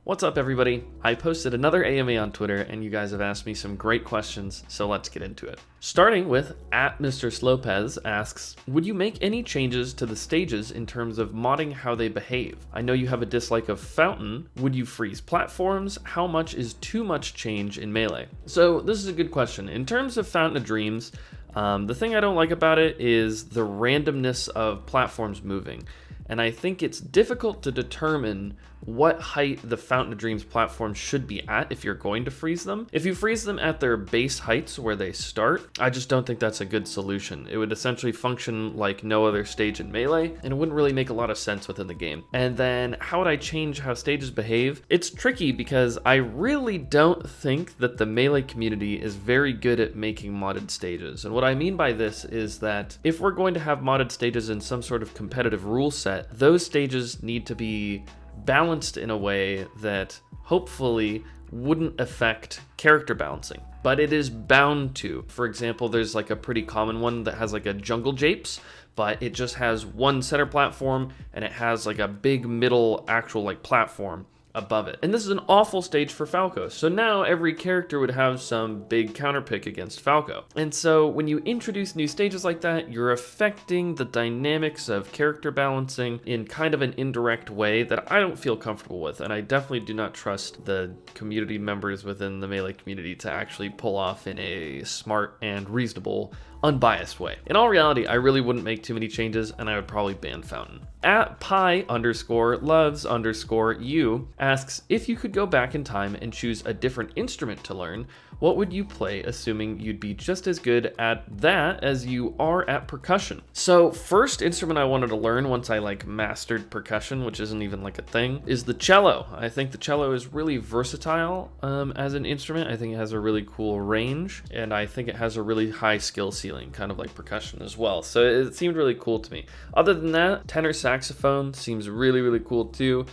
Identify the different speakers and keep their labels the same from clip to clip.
Speaker 1: What's up, everybody? I posted another AMA on Twitter, and you guys have asked me some great questions, so let's get into it. Starting with @Mr. Slopez asks, would you make any changes to the stages in terms of modding how they behave? I know you have a dislike of Fountain. Would you freeze platforms? How much is too much change in Melee? So this is a good question. In terms of Fountain of Dreams, the thing I don't like about it is the randomness of platforms moving. And I think it's difficult to determine what height the Fountain of Dreams platform should be at if you're going to freeze them. If you freeze them at their base heights where they start, I just don't think that's a good solution. It would essentially function like no other stage in Melee, and it wouldn't really make a lot of sense within the game. And then how would I change how stages behave? It's tricky because I really don't think that the Melee community is very good at making modded stages. And what I mean by this is that if we're going to have modded stages in some sort of competitive rule set, those stages need to be balanced in a way that hopefully wouldn't affect character balancing, but it is bound to. For example, there's like a pretty common one that has like a jungle japes, but it just has one center platform and it has like a big middle actual like platform above it. And this is an awful stage for Falcos. So now every character would have some big counterpick against Falco. And so when you introduce new stages like that, you're affecting the dynamics of character balancing in kind of an indirect way that I don't feel comfortable with. And I definitely do not trust the community members within the Melee community to actually pull off in a smart and reasonable, unbiased way. In all reality, I really wouldn't make too many changes, and I would probably ban Fountain. @Pi_loves_you asks, if you could go back in time and choose a different instrument to learn, what would you play, assuming you'd be just as good at that as you are at percussion? So first instrument I wanted to learn once I like mastered percussion, which isn't even like a thing, is the cello. I think the cello is really versatile as an instrument. I think it has a really cool range, and I think it has a really high skill ceiling, kind of like percussion as well. So it seemed really cool to me. Other than that, tenor saxophone seems really, really cool too.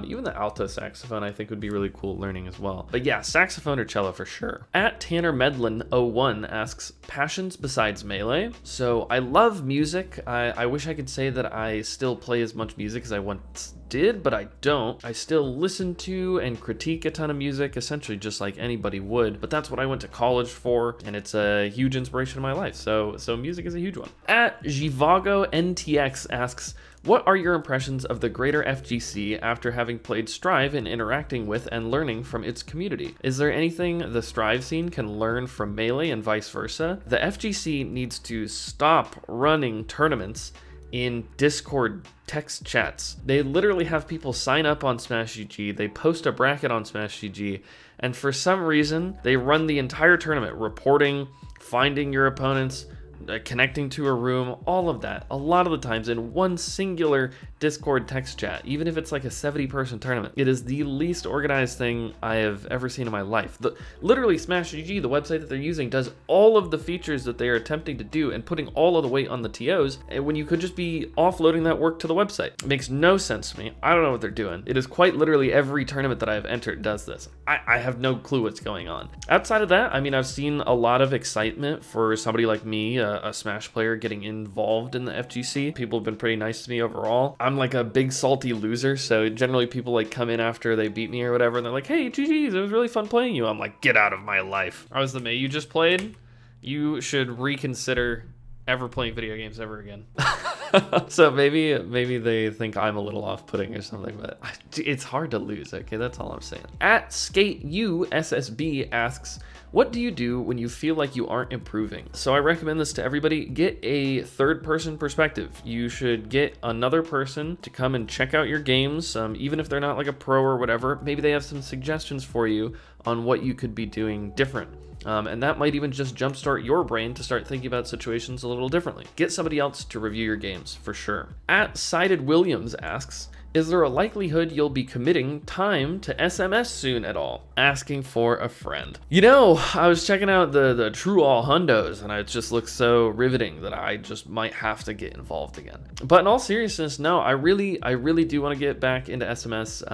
Speaker 1: Even the alto saxophone I think would be really cool learning as well. But yeah, saxophone or cello for sure. @TannerMedlin01 asks, passions besides Melee? So I love music. I wish I could say that I still play as much music as I once did, but I don't. I still listen to and critique a ton of music, essentially just like anybody would, but that's what I went to college for, and it's a huge inspiration in my life. So music is a huge one. @GivagoNTX asks, what are your impressions of the greater FGC after having played Strive and interacting with and learning from its community? Is there anything the Strive scene can learn from Melee and vice versa? The FGC needs to stop running tournaments in Discord text chats. They literally have people sign up on SmashGG, they post a bracket on SmashGG, and for some reason, they run the entire tournament, reporting, finding your opponents, connecting to a room, all of that, a lot of the times in one singular Discord text chat, even if it's like a 70-person tournament. It is the least organized thing I have ever seen in my life. Literally, SmashGG, the website that they're using, does all of the features that they are attempting to do and putting all of the weight on the TOs when you could just be offloading that work to the website. It makes no sense to me. I don't know what they're doing. It is quite literally every tournament that I've entered does this. I have no clue what's going on. Outside of that, I mean, I've seen a lot of excitement for somebody like me, a Smash player, getting involved in the FGC. People have been pretty nice to me overall. I'm like a big salty loser, so generally people like come in after they beat me or whatever, and they're like, hey, GG's, it was really fun playing you. I'm like, get out of my life. I was the May you just played. You should reconsider ever playing video games ever again. So maybe they think I'm a little off-putting or something, but it's hard to lose, okay? That's all I'm saying. @SkateUSSB asks, what do you do when you feel like you aren't improving? So I recommend this to everybody. Get a third-person perspective. You should get another person to come and check out your games, even if they're not like a pro or whatever. Maybe they have some suggestions for you on what you could be doing different. And that might even just jumpstart your brain to start thinking about situations a little differently. Get somebody else to review your games, for sure. @SidedWilliams asks, is there a likelihood you'll be committing time to SMS soon at all? Asking for a friend. You know, I was checking out the True All Hundos, and it just looks so riveting that I just might have to get involved again. But in all seriousness, no, I really do want to get back into SMS.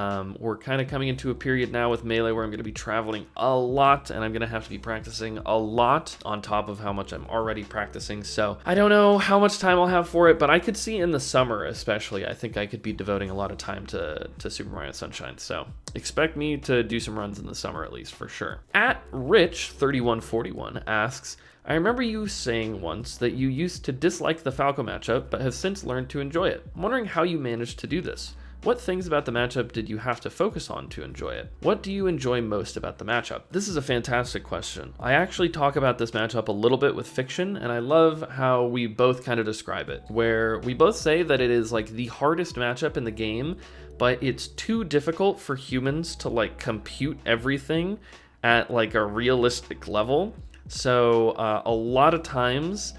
Speaker 1: We're kind of coming into a period now with Melee where I'm going to be traveling a lot, and I'm going to have to be practicing a lot on top of how much I'm already practicing. So I don't know how much time I'll have for it, but I could see in the summer especially, I think I could be devoting a lot lot of time to Super Mario Sunshine. So expect me to do some runs in the summer at least, for sure. At Rich3141 asks, I remember you saying once that you used to dislike the Falco matchup, but have since learned to enjoy it. I'm wondering how you managed to do this. What things about the matchup did you have to focus on to enjoy it? What do you enjoy most about the matchup? This is a fantastic question. I actually talk about this matchup a little bit with Fiction, and I love how we both kind of describe it, where we both say that it is like the hardest matchup in the game, but it's too difficult for humans to like compute everything at like a realistic level. So a lot of times,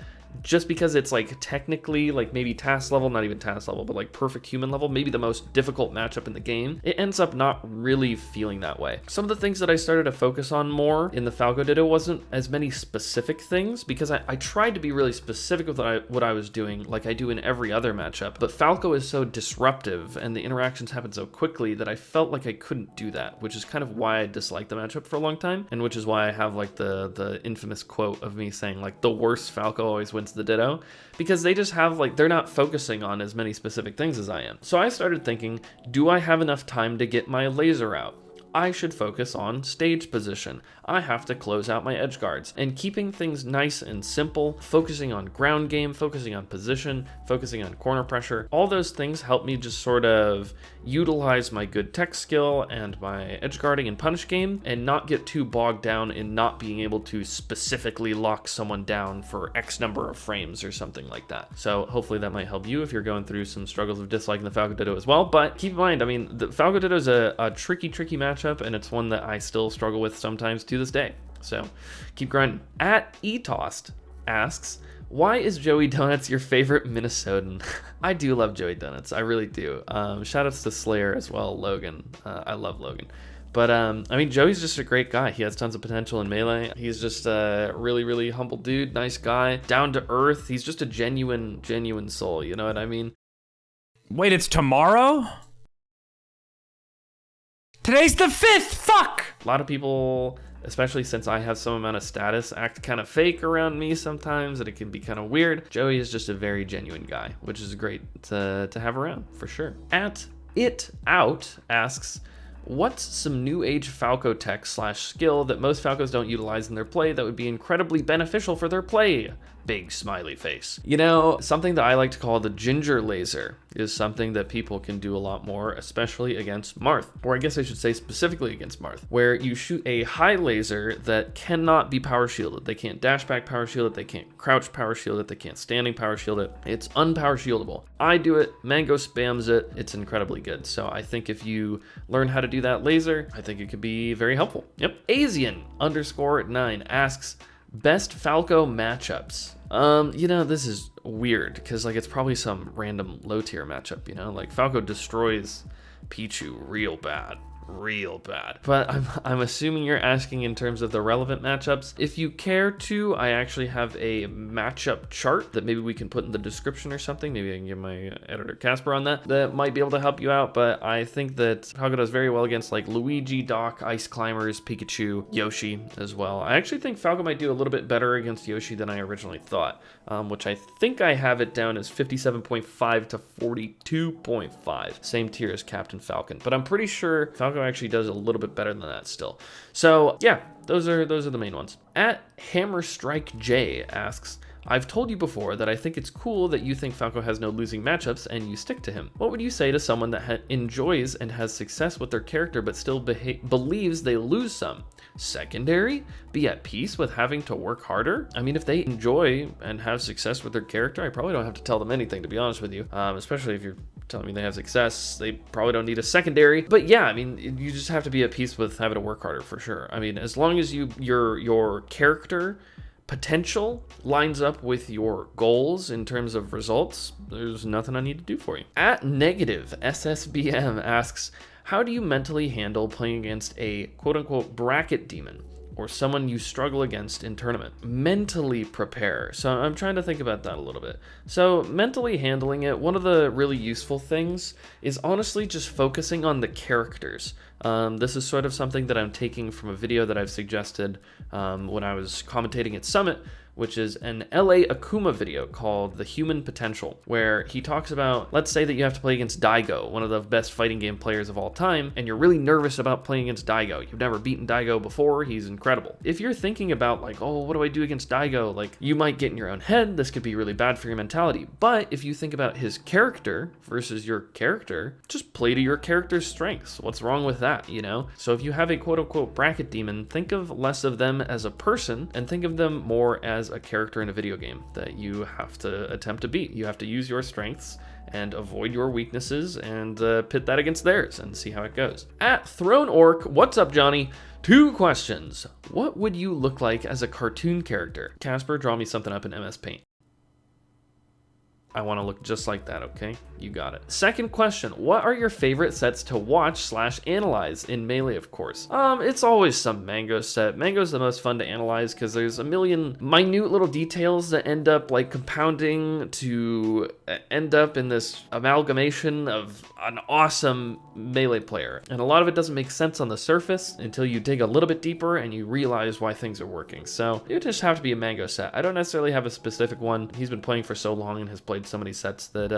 Speaker 1: just because it's like technically like maybe task level, not even task level, but like perfect human level, maybe the most difficult matchup in the game, it ends up not really feeling that way. Some of the things that I started to focus on more in the Falco Ditto wasn't as many specific things, because I tried to be really specific with what I was doing, like I do in every other matchup, but Falco is so disruptive and the interactions happen so quickly that I felt like I couldn't do that, which is kind of why I disliked the matchup for a long time, and which is why I have like the infamous quote of me saying like the worst Falco always wins the Ditto, because they just have like, they're not focusing on as many specific things as I am. So I started thinking, do I have enough time to get my laser out? I should focus on stage position. I have to close out my edge guards, and keeping things nice and simple, focusing on ground game, focusing on position, focusing on corner pressure. All those things help me just sort of utilize my good tech skill and my edge guarding and punish game, and not get too bogged down in not being able to specifically lock someone down for X number of frames or something like that. So hopefully that might help you if you're going through some struggles of disliking the Falco Ditto as well. But keep in mind, I mean, the Falco Ditto is a tricky matchup, and it's one that I still struggle with sometimes to this day. So keep grinding. At Etost asks, why is Joey Donuts your favorite Minnesotan? I do love Joey Donuts. I really do. Shout outs to Slayer as well, Logan. I love Logan. But I mean, Joey's just a great guy. He has tons of potential in Melee. He's just a really, really humble dude, nice guy, down to earth. He's just a genuine soul. You know what I mean?
Speaker 2: Wait, it's tomorrow? Today's the 5th, fuck!
Speaker 1: A lot of people, especially since I have some amount of status, act kind of fake around me sometimes, and it can be kind of weird. Joey is just a very genuine guy, which is great to have around, for sure. At It Out asks, what's some new age Falco tech / skill that most Falcos don't utilize in their play that would be incredibly beneficial for their play? Big smiley face. You know, something that I like to call the ginger laser is something that people can do a lot more, especially against Marth, or I guess I should say specifically against Marth, where you shoot a high laser that cannot be power shielded. They can't dash back power shield it, they can't crouch power shield it, they can't standing power shield it. It's unpower shieldable. I do it, Mango spams it, it's incredibly good. So I think if you learn how to do that laser, I think it could be very helpful. Yep. Asian_9 asks, best Falco matchups. You know, this is weird because like it's probably some random low tier matchup, you know, like Falco destroys Pichu real bad. But I'm assuming you're asking in terms of the relevant matchups. If you care to, I actually have a matchup chart that maybe we can put in the description or something. Maybe I can get my editor Casper on that might be able to help you out. But I think that Falco does very well against like Luigi, Doc, Ice Climbers, Pikachu, Yoshi as well. I actually think Falco might do a little bit better against Yoshi than I originally thought, which I think I have it down as 57.5 to 42.5. Same tier as Captain Falcon, but I'm pretty sure Falco actually does a little bit better than that still. So yeah, those are the main ones. At Hammer Strike J asks, I've told you before that I think it's cool that you think Falco has no losing matchups and you stick to him. What would you say to someone that enjoys and has success with their character but still believes they lose some? Secondary? Be at peace with having to work harder? I mean, if they enjoy and have success with their character, I probably don't have to tell them anything, to be honest with you. Especially if you're telling me they have success, they probably don't need a secondary. But yeah, I mean, you just have to be at peace with having to work harder for sure. I mean, as long as your character potential lines up with your goals in terms of results, there's nothing I need to do for you. At Negative SSBM asks, how do you mentally handle playing against a quote-unquote bracket demon or someone you struggle against in tournament? Mentally prepare. So I'm trying to think about that a little bit. So mentally handling it, one of the really useful things is honestly just focusing on the characters. This is sort of something that I'm taking from a video that I've suggested when I was commentating at Summit, which is an LA Akuma video called The Human Potential, where he talks about, let's say that you have to play against Daigo, one of the best fighting game players of all time, and you're really nervous about playing against Daigo. You've never beaten Daigo before, he's incredible. If you're thinking about like, oh, what do I do against Daigo? Like, you might get in your own head, this could be really bad for your mentality. But if you think about his character versus your character, just play to your character's strengths. What's wrong with that, you know? So if you have a quote-unquote bracket demon, think of less of them as a person and think of them more as a character in a video game that you have to attempt to beat. You have to use your strengths and avoid your weaknesses and pit that against theirs and see how it goes. At Throne Orc, what's up, Johnny? 2 questions. What would you look like as a cartoon character? Casper, draw me something up in MS Paint. I want to look just like that, okay? You got it. Second question, what are your favorite sets to watch/analyze in Melee, of course? It's always some Mango set. Mango's the most fun to analyze because there's a million minute little details that end up like compounding to end up in this amalgamation of an awesome Melee player. And a lot of it doesn't make sense on the surface until you dig a little bit deeper and you realize why things are working. So it would just have to be a Mango set. I don't necessarily have a specific one. He's been playing for so long and has played so many sets that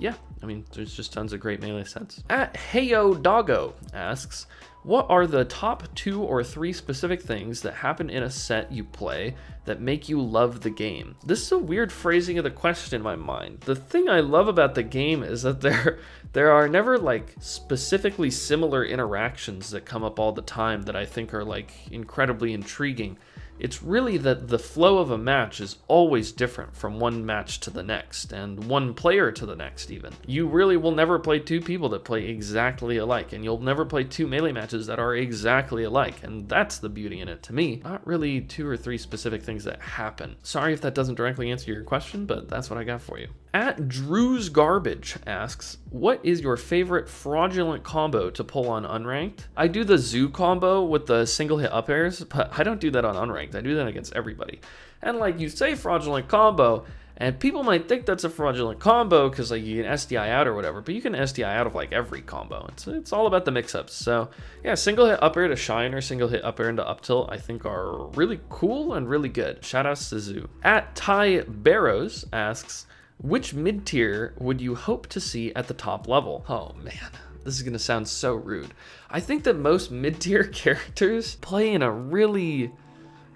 Speaker 1: yeah, I mean, there's just tons of great Melee sets. At Heyo Doggo asks, what are the top 2 or 3 specific things that happen in a set you play that make you love the game? This is a weird phrasing of the question in my mind. The thing I love about the game is that there are never like specifically similar interactions that come up all the time that I think are like incredibly intriguing. It's really that the flow of a match is always different from one match to the next, and one player to the next even. You really will never play 2 people that play exactly alike, and you'll never play 2 Melee matches that are exactly alike, and that's the beauty in it to me. Not really 2 or 3 specific things that happen. Sorry if that doesn't directly answer your question, but that's what I got for you. At Drew's Garbage asks, what is your favorite fraudulent combo to pull on unranked? I do the zoo combo with the single hit up airs, but I don't do that on unranked. I do that against everybody. And like you say fraudulent combo, and people might think that's a fraudulent combo because like you can SDI out or whatever, but you can SDI out of like every combo. It's all about the mix-ups. So yeah, single hit up air to shine or single hit up air into up tilt I think are really cool and really good. Shout outs to Zoo. At Ty Barrows asks, which mid-tier would you hope to see at the top level? Oh man, this is gonna sound so rude. I think that most mid-tier characters play in a really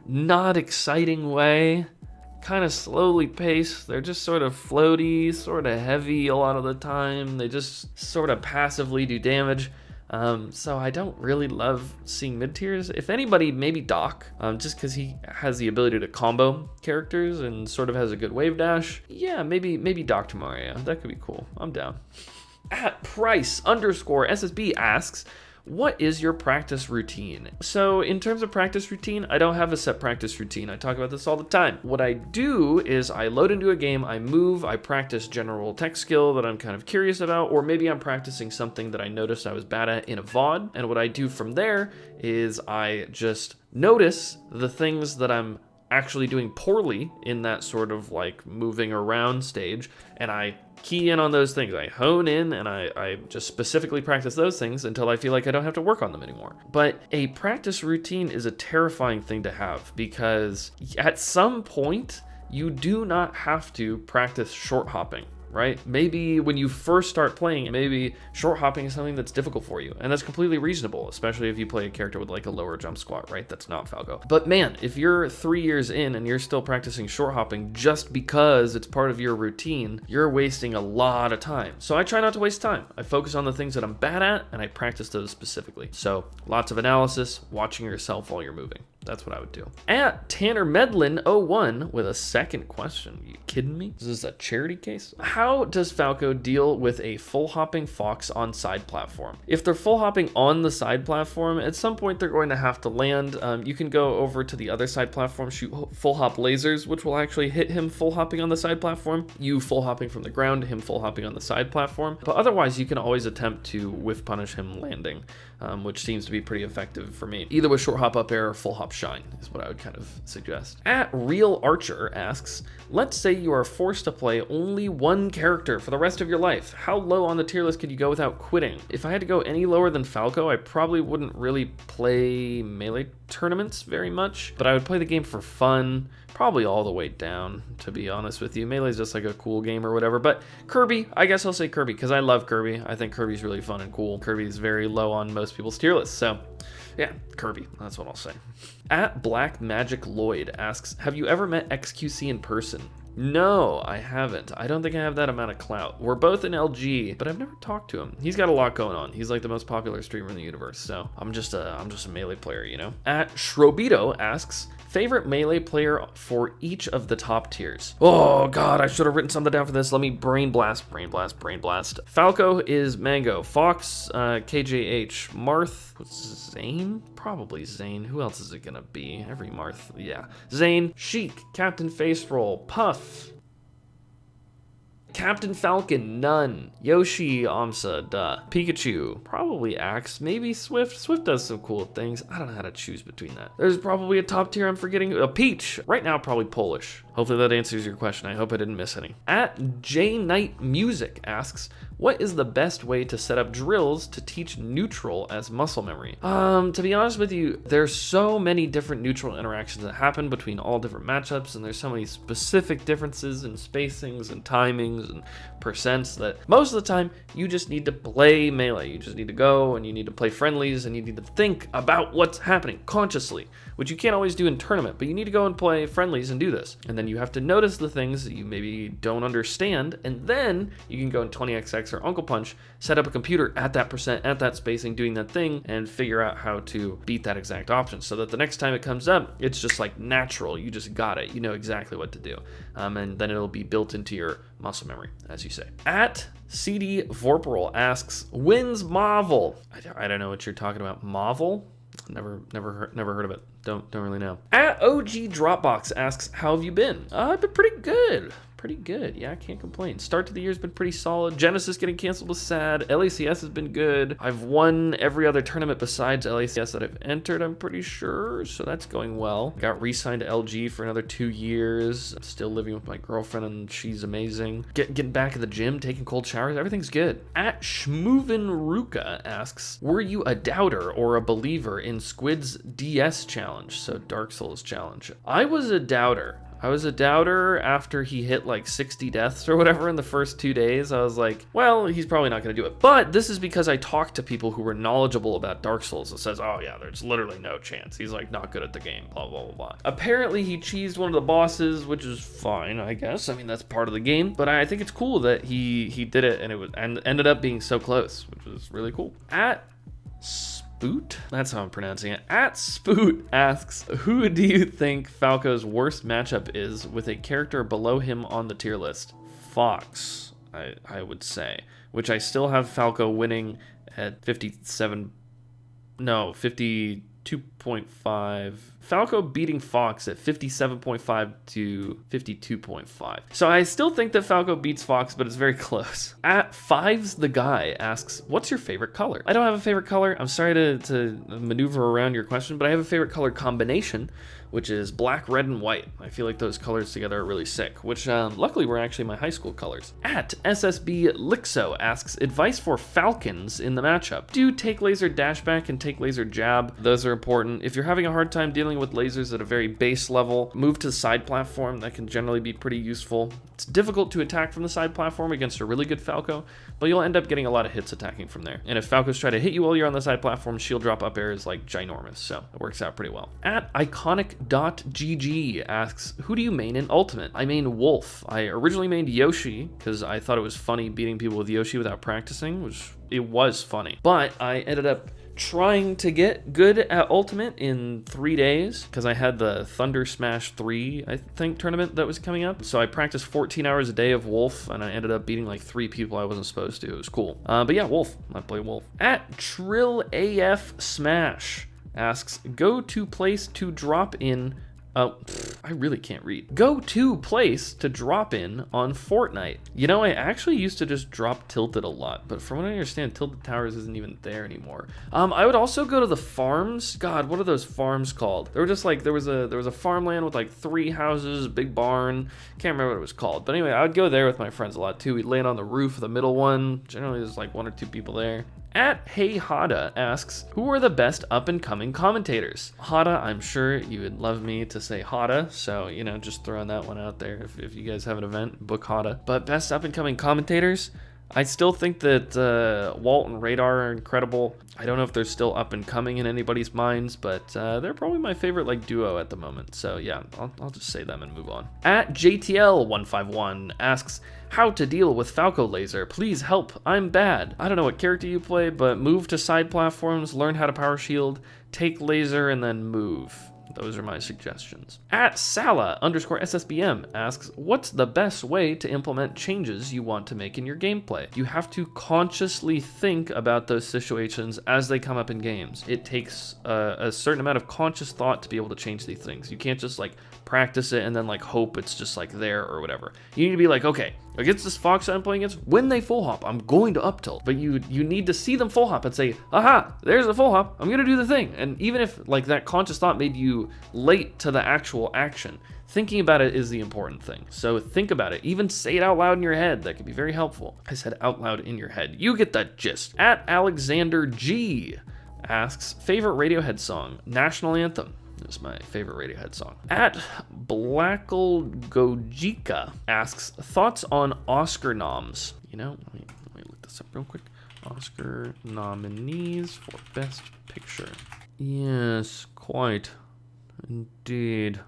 Speaker 1: not exciting way, kind of slowly paced. They're just sort of floaty, sort of heavy a lot of the time. They just sort of passively do damage. So I don't really love seeing mid-tiers. If anybody, maybe Doc, just because he has the ability to combo characters and sort of has a good wave dash. Yeah, maybe Doc tomorrow, yeah, that could be cool. I'm down. At Price_SSB asks, what is your practice routine? So in terms of practice routine, I don't have a set practice routine. I talk about this all the time. What I do is I load into a game, I move, I practice general tech skill that I'm kind of curious about, or maybe I'm practicing something that I noticed I was bad at in a VOD. And what I do from there is I just notice the things that I'm actually doing poorly in that sort of like moving around stage, and I key in on those things. I hone in and I just specifically practice those things until I feel like I don't have to work on them anymore. But a practice routine is a terrifying thing to have because at some point you do not have to practice short hopping. Right? Maybe when you first start playing, maybe short hopping is something that's difficult for you. And that's completely reasonable, especially if you play a character with like a lower jump squat, right? That's not Falco. But man, if you're 3 years in and you're still practicing short hopping just because it's part of your routine, you're wasting a lot of time. So I try not to waste time. I focus on the things that I'm bad at and I practice those specifically. So lots of analysis, watching yourself while you're moving. That's what I would do. At Tanner Medlin 01 with a second question. Are you kidding me? Is this a charity case? How does Falco deal with a full hopping Fox on side platform? If they're full hopping on the side platform, at some point they're going to have to land. You can go over to the other side platform, shoot full hop lasers, which will actually hit him full hopping on the side platform. You full hopping from the ground, him full hopping on the side platform. But otherwise, you can always attempt to whiff punish him landing, which seems to be pretty effective for me. Either with short hop up air or full hop shine is what I would kind of suggest. At Real Archer asks, let's say you are forced to play only one character for the rest of your life. How low on the tier list could you go without quitting? If I had to go any lower than Falco, I probably wouldn't really play melee tournaments very much, but I would play the game for fun, probably all the way down, to be honest with you. Melee is just like a cool game or whatever, but Kirby, I guess I'll say Kirby, because I love Kirby. I think Kirby's really fun and cool. Kirby's very low on most people's tier lists, so yeah, Kirby, that's what I'll say. At Black Magic Lloyd asks, have you ever met XQC in person? No, I haven't. I don't think I have that amount of clout. We're both in LG, but I've never talked to him. He's got a lot going on. He's like the most popular streamer in the universe, so I'm just a melee player, you know? At Shrobito asks, favorite melee player for each of the top tiers. Oh god, I should have written something down for this. Let me brain blast. Falco is Mango. Fox, KJH. Marth, Zane? Probably Zane. Who else is it gonna be? Every Marth, yeah. Zane, Sheik, Captain Face Roll, Puff, Captain Falcon, none. Yoshi, Amsa, duh. Pikachu, probably Axe, maybe Swift. Swift does some cool things. I don't know how to choose between that. There's probably a top tier I'm forgetting. A Peach. Right now, probably Polish. Hopefully that answers your question. I hope I didn't miss any. At J Knight Music asks, what is the best way to set up drills to teach neutral as muscle memory? To be honest with you, there's so many different neutral interactions that happen between all different matchups, and there's so many specific differences in spacings and timings and percents that most of the time you just need to play melee. You just need to go and you need to play friendlies and you need to think about what's happening consciously, which you can't always do in tournament, but you need to go and play friendlies and do this. And then you have to notice the things that you maybe don't understand, and then you can go in 20xx or Uncle Punch, set up a computer at that percent, at that spacing, doing that thing, and figure out how to beat that exact option so that the next time it comes up, it's just like natural. You just got it. You know exactly what to do. And then it'll be built into your muscle memory, as you say. At CD Vorparal asks, when's MAHVEL? I don't know what you're talking about. MAHVEL? Never heard of it. Don't really know. At OG Dropbox asks, how have you been? I've been pretty good. Yeah, I can't complain. Start to the year's been pretty solid. Genesis getting canceled was sad. LACS has been good. I've won every other tournament besides LACS that I've entered, I'm pretty sure, so that's going well. Got re-signed to LG for another 2 years. Still living with my girlfriend and she's amazing. Getting back at the gym, taking cold showers, everything's good. At Schmoovin Ruka asks, were you a doubter or a believer in Squid's DS challenge, so Dark Souls challenge? I was a doubter. After he hit like 60 deaths or whatever in the first 2 days. I was like, well, he's probably not going to do it. But this is because I talked to people who were knowledgeable about Dark Souls. It says, oh yeah, there's literally no chance. He's like not good at the game, blah, blah, blah, blah. Apparently he cheesed one of the bosses, which is fine, I guess. I mean, that's part of the game. But I think it's cool that he did it and ended up being so close, which was really cool. At Spoot? That's how I'm pronouncing it. At Spoot asks, who do you think Falco's worst matchup is with a character below him on the tier list? Fox, I would say. Which I still have Falco winning at 52.5. Falco beating Fox at 57.5 to 52.5. So I still think that Falco beats Fox, but it's very close. At Fives the Guy asks, what's your favorite color? I don't have a favorite color. I'm sorry to maneuver around your question, but I have a favorite color combination, which is black, red, and white. I feel like those colors together are really sick, which luckily were actually my high school colors. At SSB Lixo asks, advice for Falcons in the matchup. Do take laser dashback and take laser jab. Those are important. If you're having a hard time dealing with lasers at a very base level, move to the side platform. That can generally be pretty useful. It's difficult to attack from the side platform against a really good Falco, but you'll end up getting a lot of hits attacking from there. And if Falcos try to hit you while you're on the side platform, shield drop up air is like ginormous, so it works out pretty well. At iconic.gg asks, who do you main in Ultimate? I main Wolf. I originally mained Yoshi because I thought it was funny beating people with Yoshi without practicing, which it was funny. But I ended up trying to get good at Ultimate in 3 days because I had the Thunder Smash 3, I think, tournament that was coming up. So I practiced 14 hours a day of Wolf, and I ended up beating like 3 people I wasn't supposed to. It was cool. But yeah, Wolf. I play Wolf. At Trill AF Smash asks, go to place to drop in I really can't read. Go-to place to drop in on Fortnite. You know, I actually used to just drop Tilted a lot, but from what I understand, Tilted Towers isn't even there anymore. I would also go to the farms. God, what are those farms called? They were just like, there was a farmland with like 3 houses, a big barn. Can't remember what it was called. But anyway, I would go there with my friends a lot too. We'd land on the roof of the middle one. Generally, there's like 1 or 2 people there. At Hey Hada asks, who are the best up-and-coming commentators? Hada, I'm sure you would love me to say Hada, so, you know, just throwing that one out there. If you guys have an event, book Hada. But best up-and-coming commentators? I still think that Walt and Radar are incredible. I don't know if they're still up and coming in anybody's minds, but they're probably my favorite like duo at the moment. So yeah, I'll just say them and move on. At JTL151 asks, how to deal with Falco laser? Please help, I'm bad. I don't know what character you play, but move to side platforms, learn how to power shield, take laser, and then move. Those are my suggestions. At Sala_SSBM asks, what's the best way to implement changes you want to make in your gameplay? You have to consciously think about those situations as they come up in games. It takes a certain amount of conscious thought to be able to change these things. You can't just like practice it and then like hope it's just like there or whatever. You need to be like, okay, against this Fox I'm playing against, when they full hop, I'm going to up tilt. But you need to see them full hop and say, aha, there's the full hop, I'm gonna do the thing. And even if like that conscious thought made you late to the actual action, thinking about it is the important thing. So think about it, even say it out loud in your head. That could be very helpful. I said out loud in your head. You get that gist. At Alexander G asks, favorite Radiohead song, National Anthem. Is my favorite Radiohead song. At Blacklegojika asks, thoughts on Oscar noms? You know, let me look this up real quick. Oscar nominees for Best Picture. Yes, quite. Indeed.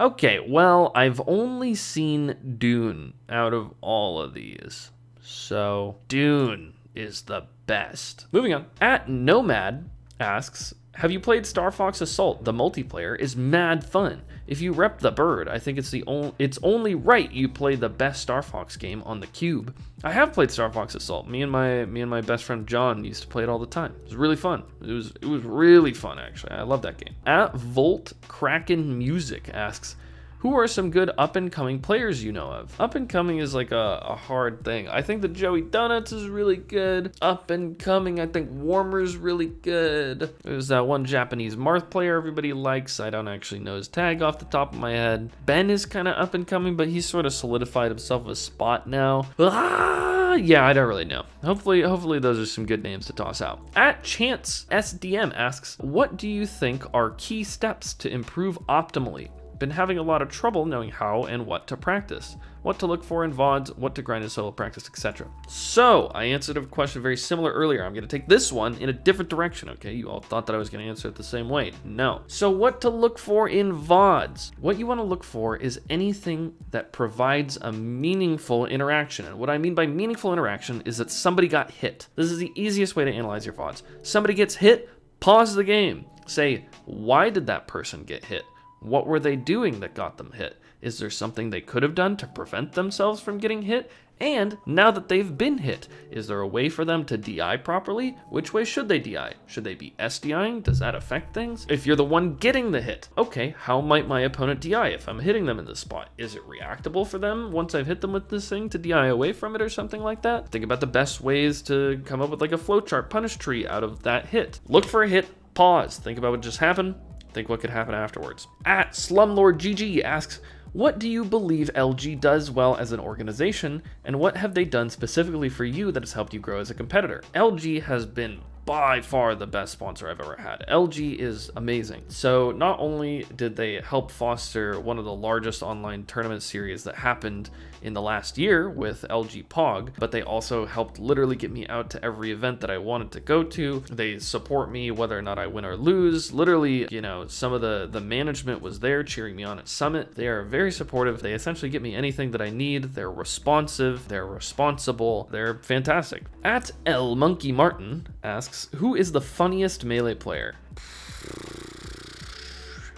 Speaker 1: Okay, well, I've only seen Dune out of all of these. So, Dune is the best. Moving on. At Nomad asks, have you played Starfox Assault? The multiplayer is mad fun. If you rep the bird, I think it's only right you play the best Star Fox game on the Cube. I have played Starfox Assault. Me and my best friend John used to play it all the time. It was really fun. It was really fun actually. I love that game. At Volt Kraken Music asks, who are some good up-and-coming players you know of? Up-and-coming is like a hard thing. I think that Joey Donuts is really good. Up-and-coming, I think Warmer's really good. There's that one Japanese Marth player everybody likes. I don't actually know his tag off the top of my head. Ben is kind of up-and-coming, but he's sort of solidified himself a spot now. Yeah, I don't really know. Hopefully those are some good names to toss out. At Chance SDM asks, what do you think are key steps to improve optimally? Been having a lot of trouble knowing how and what to practice, what to look for in VODs, what to grind in solo practice, etc. So I answered a question very similar earlier. I'm going to take this one in a different direction, okay? You all thought that I was going to answer it the same way. No. So what to look for in VODs? What you want to look for is anything that provides a meaningful interaction. And what I mean by meaningful interaction is that somebody got hit. This is the easiest way to analyze your VODs. Somebody gets hit, pause the game. Say, why did that person get hit? What were they doing that got them hit? Is there something they could have done to prevent themselves from getting hit? And now that they've been hit, is there a way for them to DI properly? Which way should they DI? Should they be SDIing? Does that affect things? If you're the one getting the hit, okay, how might my opponent DI if I'm hitting them in this spot? Is it reactable for them once I've hit them with this thing to DI away from it or something like that? Think about the best ways to come up with like a flowchart punish tree out of that hit. Look for a hit, pause, think about what just happened, think what could happen afterwards. At SlumlordGG asks, what do you believe LG does well as an organization, and what have they done specifically for you that has helped you grow as a competitor? LG has been by far the best sponsor I've ever had. LG is amazing. So not only did they help foster one of the largest online tournament series that happened in the last year with LG POG, but they also helped literally get me out to every event that I wanted to go to. They support me whether or not I win or lose. Literally, you know, some of the management was there cheering me on at Summit. They are very supportive. They essentially get me anything that I need. They're responsive. They're responsible. They're fantastic. At L Monkey Martin asks, who is the funniest Melee player?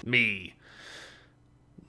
Speaker 1: Me.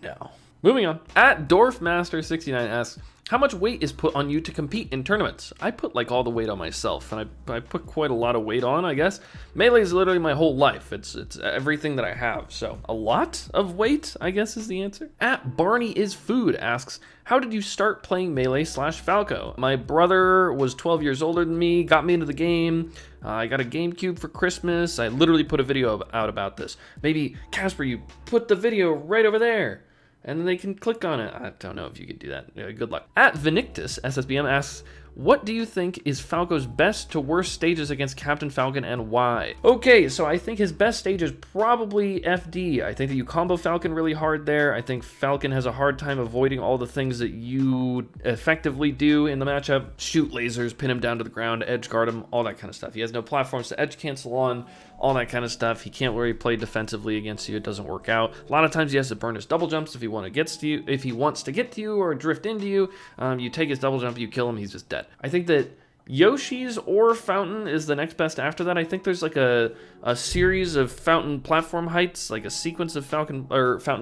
Speaker 1: No. Moving on. At Dwarfmaster69 asks, how much weight is put on you to compete in tournaments? I put like all the weight on myself, and I put quite a lot of weight on, I guess. Melee is literally my whole life. It's everything that I have. So a lot of weight, I guess, is the answer. At Barney is Food asks, how did you start playing Melee/Falco? My brother was 12 years older than me, got me into the game. I got a GameCube for Christmas. I literally put a video out about this. Maybe, Casper, you put the video right over there, and then they can click on it. I don't know if you could do that. Good luck. At Vinictus SSBM asks, what do you think is Falco's best to worst stages against Captain Falcon and why? Okay, so I think his best stage is probably FD. I think that you combo Falcon really hard there. I think Falcon has a hard time avoiding all the things that you effectively do in the matchup. Shoot lasers, pin him down to the ground, edge guard him, all that kind of stuff. He has no platforms to edge cancel on, all that kind of stuff. He can't really play defensively against you. It doesn't work out. A lot of times he has to burn his double jumps if he wants to get to you or drift into you. You take his double jump, you kill him, he's just dead. I think that Yoshi's or Fountain is the next best after that. I think there's like a series of Fountain platform heights, like a sequence of Fountain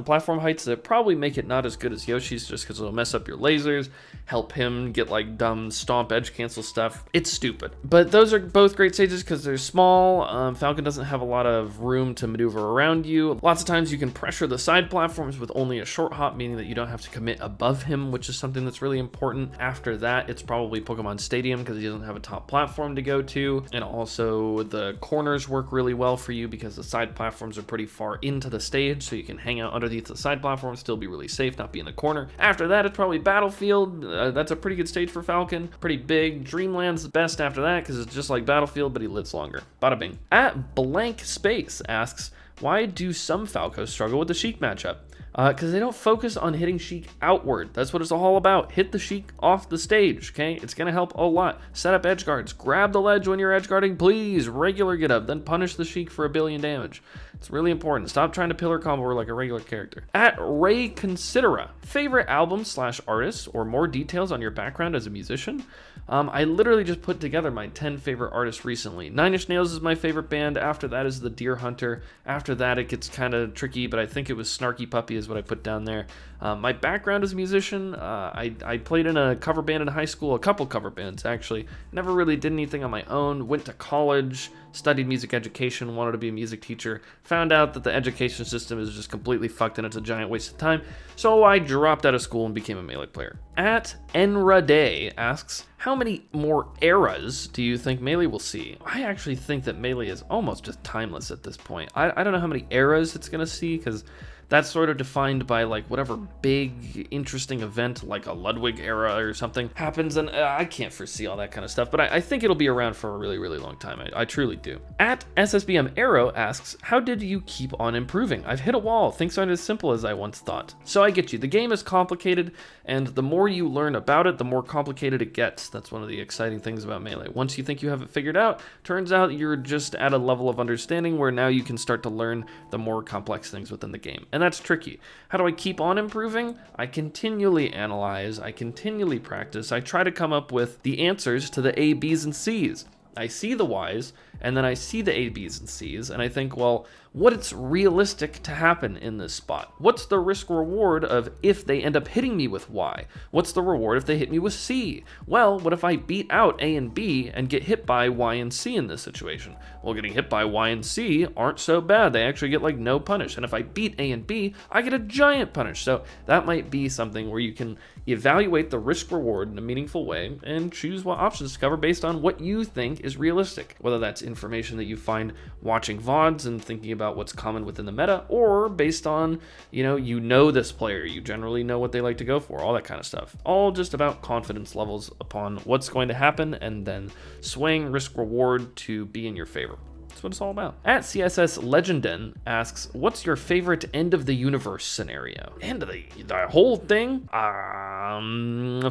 Speaker 1: platform heights that probably make it not as good as Yoshi's just because it'll mess up your lasers, help him get like dumb stomp edge cancel stuff. It's stupid. But those are both great stages because they're small. Falcon doesn't have a lot of room to maneuver around you. Lots of times you can pressure the side platforms with only a short hop, meaning that you don't have to commit above him, which is something that's really important. After that, it's probably Pokemon Stadium because he doesn't have a top platform to go to, and also the corners work really well for you because the side platforms are pretty far into the stage, so you can hang out underneath the side platform, still be really safe, not be in the corner. After that, it's probably Battlefield. That's a pretty good stage for Falcon, pretty big. Dreamland's the best after that because it's just like Battlefield, but he lives longer. Bada bing. At Blank Space asks, why do some Falcos struggle with the Sheik matchup? Because they don't focus on hitting Sheik outward. That's what it's all about. Hit the Sheik off the stage, okay? It's going to help a lot. Set up edge guards. Grab the ledge when you're edge guarding, please. Regular get up, then punish the Sheik for 1 billion damage. It's really important. Stop trying to pillar combo like a regular character. At Ray Considera, favorite album/artist or more details on your background as a musician? I literally just put together my 10 favorite artists recently. Nine Inch Nails is my favorite band. After that is The Deer Hunter. After that, it gets kind of tricky, but I think it was Snarky Puppy is what I put down there. My background as a musician, I played in a cover band in high school, a couple cover bands actually. Never really did anything on my own. Went to college, studied music education, wanted to be a music teacher. Found out that the education system is just completely fucked and it's a giant waste of time. So I dropped out of school and became a Melee player. At Enra Day asks, how many more eras do you think Melee will see? I actually think that Melee is almost just timeless at this point. I don't know how many eras it's going to see because that's sort of defined by like whatever big interesting event like a Ludwig era or something happens, and I can't foresee all that kind of stuff, but I think it'll be around for a really, really long time. I truly do. At SSBM Arrow asks, how did you keep on improving? I've hit a wall. Things aren't as simple as I once thought. So I get you. The game is complicated, and the more you learn about it, the more complicated it gets. That's one of the exciting things about Melee. Once you think you have it figured out, turns out you're just at a level of understanding where now you can start to learn the more complex things within the game. And that's tricky. How do I keep on improving? I continually analyze, I continually practice, I try to come up with the answers to the A, B's, and C's. I see the Y's, and then I see the A, B's, and C's, and I think, well, what's realistic to happen in this spot? What's the risk reward of if they end up hitting me with Y? What's the reward if they hit me with C? Well, what if I beat out A and B and get hit by Y and C in this situation? Well, getting hit by Y and C aren't so bad. They actually get like no punish. And if I beat A and B, I get a giant punish. So that might be something where you can evaluate the risk reward in a meaningful way and choose what options to cover based on what you think is realistic. Whether that's information that you find watching VODs and thinking about what's common within the meta, or based on, you know this player, you generally know what they like to go for, all that kind of stuff. All just about confidence levels upon what's going to happen and then swaying risk reward to be in your favor. That's what it's all about. At CSS Legenden asks, what's your favorite end of the universe scenario? End of the whole thing?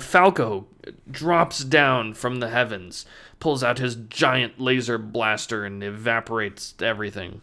Speaker 1: Falco drops down from the heavens, pulls out his giant laser blaster and evaporates everything.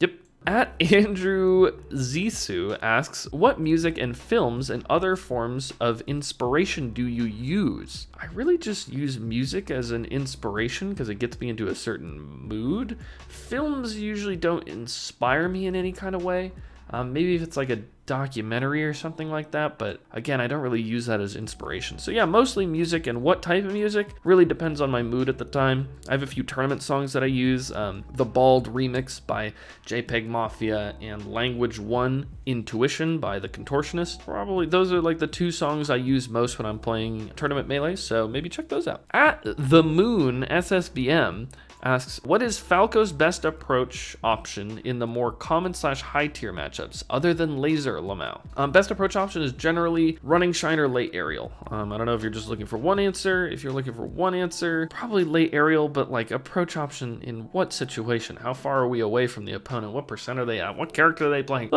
Speaker 1: Yep. At Andrew Zissou asks, what music and films and other forms of inspiration do you use? I really just use music as an inspiration because it gets me into a certain mood. Films usually don't inspire me in any kind of way. Maybe if it's like a documentary or something like that, but again, I don't really use that as inspiration. So yeah, mostly music, and what type of music really depends on my mood at the time. I have a few tournament songs that I use. The Bald remix by JPEG Mafia and Language 1 Intuition by The Contortionist. Probably those are like the two songs I use most when I'm playing tournament melee, so maybe check those out. At the Moon SSBM asks, what is Falco's best approach option in the more common / high tier matchups other than laser Lamau? Best approach option is generally running Shiner late aerial. I don't know if you're just looking for one answer. If you're looking for one answer, probably late aerial, but like approach option in what situation? How far are we away from the opponent? What percent are they at? What character are they playing?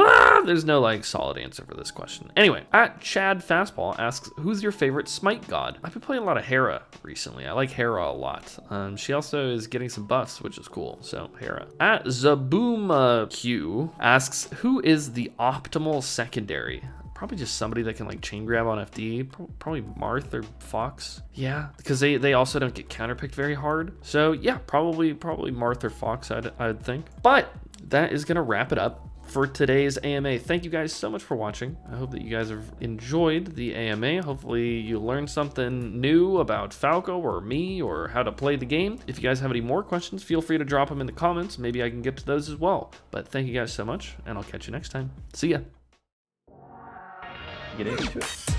Speaker 1: There's no like solid answer for this question. Anyway, at Chad Fastball asks, who's your favorite Smite god? I've been playing a lot of Hera recently. I like Hera a lot. She also is getting some buffs, which is cool. So Hera. At Zaboom Q asks, who is the optimal secondary? Probably just somebody that can like chain grab on FD. Probably Marth or Fox. Yeah, because they also don't get counterpicked very hard. So yeah, probably Marth or Fox, I'd think. But that is gonna wrap it up for today's AMA. Thank you guys so much for watching. I hope that you guys have enjoyed the AMA. Hopefully you learned something new about Falco or me or how to play the game. If you guys have any more questions, feel free to drop them in the comments. Maybe I can get to those as well. But thank you guys so much, and I'll catch you next time. See ya.
Speaker 3: Get into it.